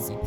Puzzle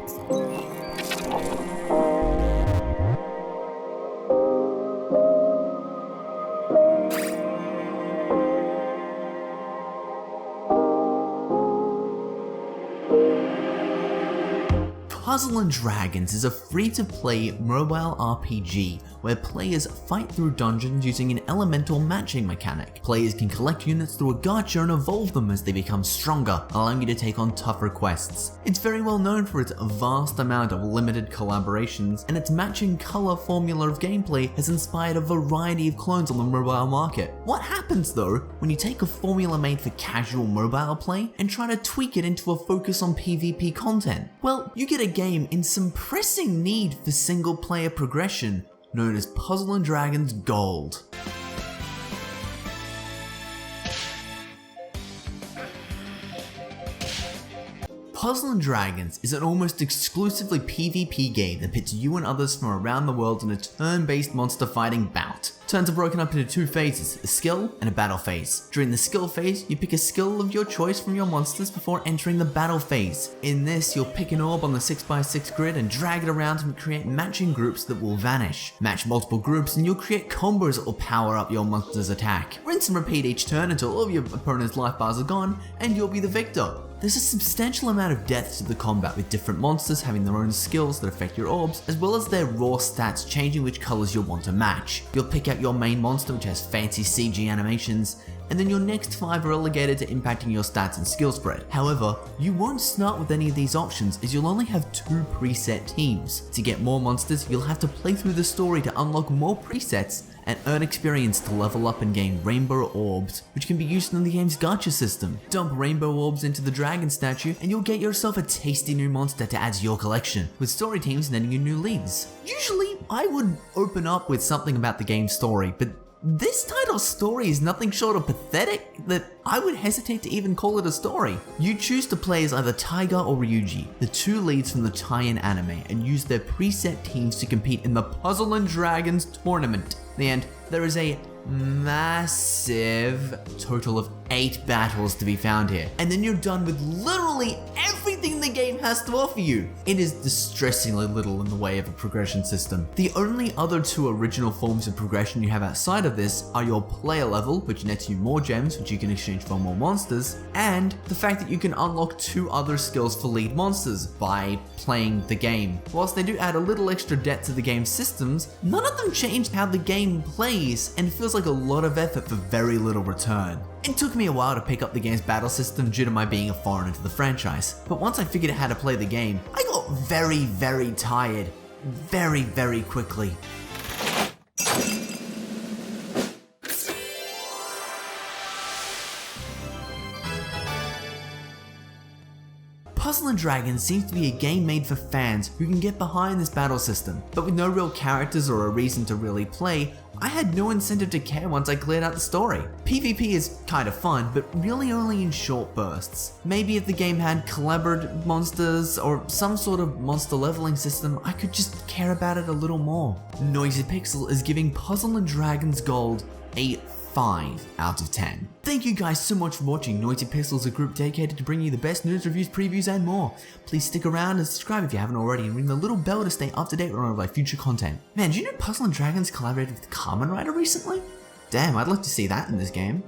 & Dragons is a free-to-play mobile RPG where players fight through dungeons using an elemental matching mechanic. Players can collect units through a gacha and evolve them as they become stronger, allowing you to take on tougher quests. It's very well known for its vast amount of limited collaborations, and its matching color formula of gameplay has inspired a variety of clones on the mobile market. What happens though when you take a formula made for casual mobile play and try to tweak it into a focus on PvP content? Well, you get a game in some pressing need for single player progression known as Puzzle & Dragons Gold. Puzzle & Dragons is an almost exclusively PvP game that pits you and others from around the world in a turn-based monster fighting bout. Turns are broken up into two phases, a skill and a battle phase. During the skill phase, you pick a skill of your choice from your monsters before entering the battle phase. In this, you'll pick an orb on the 6x6 grid and drag it around to create matching groups that will vanish. Match multiple groups and you'll create combos that will power up your monster's attack. Rinse and repeat each turn until all of your opponent's life bars are gone and you'll be the victor. There's a substantial amount of depth to the combat, with different monsters having their own skills that affect your orbs, as well as their raw stats changing which colors you'll want to match. You'll pick out your main monster, which has fancy CG animations, and then your next 5 are relegated to impacting your stats and skill spread. However, you won't start with any of these options, as you'll only have 2 preset teams. To get more monsters, you'll have to play through the story to unlock more presets and earn experience to level up and gain rainbow orbs, which can be used in the game's gacha system. Dump rainbow orbs into the dragon statue and you'll get yourself a tasty new monster to add to your collection, with story teams netting you new leads. Usually, I would open up with something about the game's story, but this title's story is nothing short of pathetic that I would hesitate to even call it a story. You choose to play as either Taiga or Ryuji, the 2 leads from the tie-in anime, and use their preset teams to compete in the Puzzle & Dragons tournament. In the end, there is a massive total of 8 battles to be found here, and then you're done with literally everything the game has to offer you. It is distressingly little in the way of a progression system. The only other 2 original forms of progression you have outside of this are your player level, which nets you more gems which you can exchange for more monsters, and the fact that you can unlock 2 other skills for lead monsters by playing the game. Whilst they do add a little extra depth to the game's systems, none of them change how the game plays, and it feels like a lot of effort for very little return. It took me a while to pick up the game's battle system due to my being a foreigner to the franchise, but once I figured out how to play the game, I got very tired very quickly. Puzzle & Dragons seems to be a game made for fans who can get behind this battle system, but with no real characters or a reason to really play, I had no incentive to care once I cleared out the story. PvP is kind of fun, but really only in short bursts. Maybe if the game had collaborative monsters or some sort of monster leveling system, I could just care about it a little more. Noisy Pixel is giving Puzzle & Dragons Gold a 5 out of 10. Thank you guys so much for watching. Noisy Pixel is a group dedicated to bringing you the best news, reviews, previews, and more. Please stick around and subscribe if you haven't already, and ring the little bell to stay up to date on all of our future content. Man, do you know Puzzle & Dragons collaborated with Kamen Rider recently? Damn, I'd like to see that in this game.